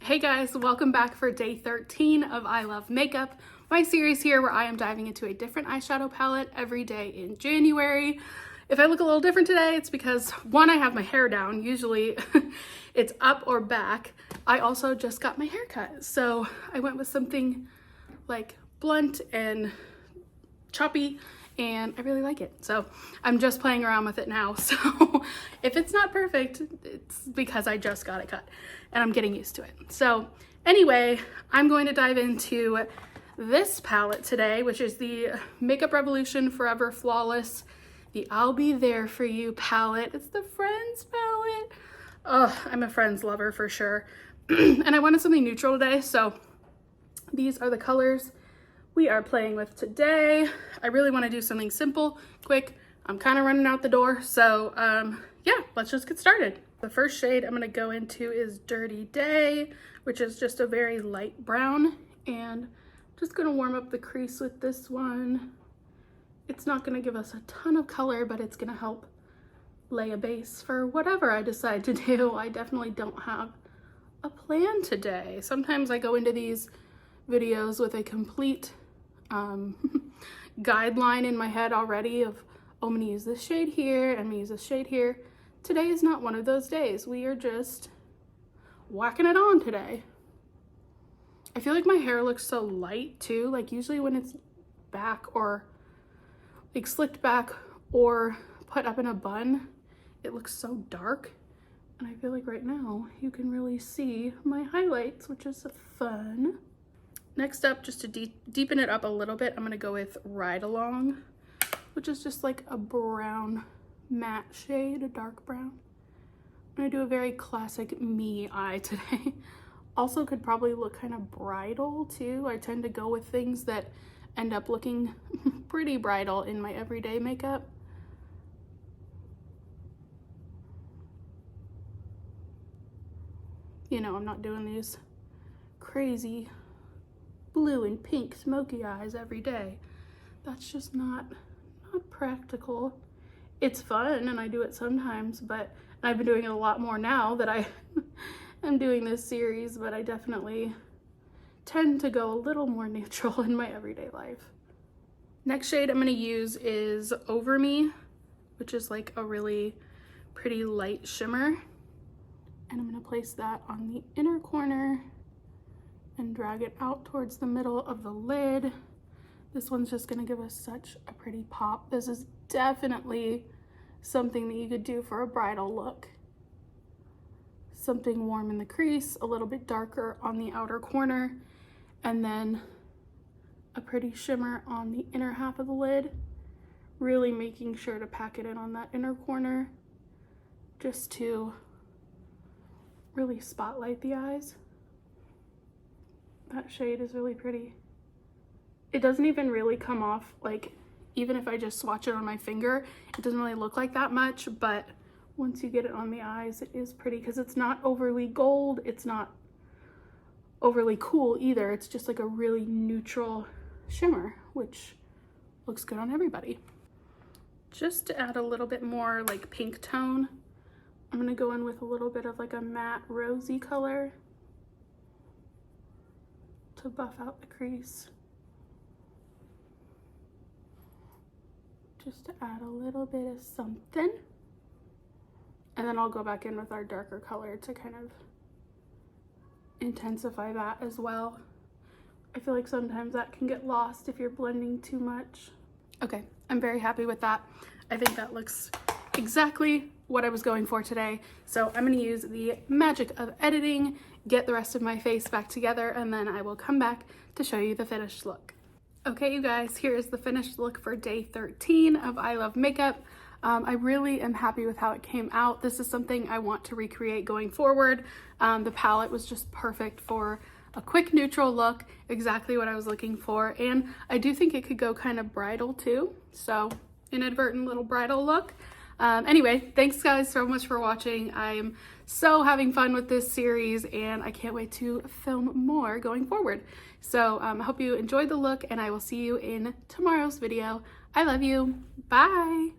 Hey guys, welcome back for day 13 of I Love Makeup, my series here where I am diving into a different eyeshadow palette every day in January. If I look a little different today, it's because one, I have my hair down. Usually it's up or back. I also just got my hair cut, so I went with something like blunt and choppy, and I really like it. So I'm just playing around with it now. So if it's not perfect, it's because I just got it cut and I'm getting used to it. So anyway, I'm going to dive into this palette today, which is the Makeup Revolution Forever Flawless, the I'll Be There For You palette. It's the Friends palette. Oh, I'm a Friends lover for sure. And I wanted something neutral today, so these are the colors we are playing with today. I really want to do something simple, quick. I'm kind of running out the door, so yeah, let's just get started. The first shade I'm going to go into is Dirty Day, which is just a very light brown, and I'm just going to warm up the crease with this one. It's not going to give us a ton of color, but it's going to help lay a base for whatever I decide to do. I definitely don't have a plan today. Sometimes I go into these videos with a complete guideline in my head already of, oh, I'm gonna use this shade here, I'm gonna use this shade here. Today is not one of those days. We are just whacking it on today. I feel like my hair looks so light too. Like usually when it's back or like slicked back or put up in a bun, it looks so dark. And I feel like right now you can really see my highlights, which is fun. Next up, just to deepen it up a little bit, I'm gonna go with Ride Along, which is just like a brown matte shade, a dark brown. I'm gonna do a very classic me eye today. Also could probably look kind of bridal too. I tend to go with things that end up looking pretty bridal in my everyday makeup. You know, I'm not doing these crazy blue and pink smoky eyes every day. That's just not practical. It's fun and I do it sometimes, but I've been doing it a lot more now that I am doing this series, but I definitely tend to go a little more neutral in my everyday life. Next shade I'm going to use is Over Me, which is like a really pretty light shimmer. And I'm going to place that on the inner corner and drag it out towards the middle of the lid. This one's just gonna give us such a pretty pop. This is definitely something that you could do for a bridal look. Something warm in the crease, a little bit darker on the outer corner, and then a pretty shimmer on the inner half of the lid. Really making sure to pack it in on that inner corner just to really spotlight the eyes. That shade is really pretty. It doesn't even really come off, like, even if I just swatch it on my finger, it doesn't really look like that much, but once you get it on the eyes, it is pretty because it's not overly gold, it's not overly cool either. It's just like a really neutral shimmer, which looks good on everybody. Just to add a little bit more like pink tone, I'm gonna go in with a little bit of like a matte rosy color to buff out the crease. Just to add a little bit of something. And then I'll go back in with our darker color to kind of intensify that as well. I feel like sometimes that can get lost if you're blending too much. Okay, I'm very happy with that. I think that looks exactly what I was going for today. So I'm gonna use the magic of editing, get the rest of my face back together, and then I will come back to show you the finished look. Okay, you guys, here is the finished look for day 13 of I Love Makeup. I really am happy with how it came out. This is something I want to recreate going forward. The palette was just perfect for a quick neutral look, exactly what I was looking for. And I do think it could go kind of bridal too. So inadvertent little bridal look. Anyway, thanks guys so much for watching. I'm so having fun with this series and I can't wait to film more going forward. So I hope you enjoyed the look and I will see you in tomorrow's video. I love you. Bye.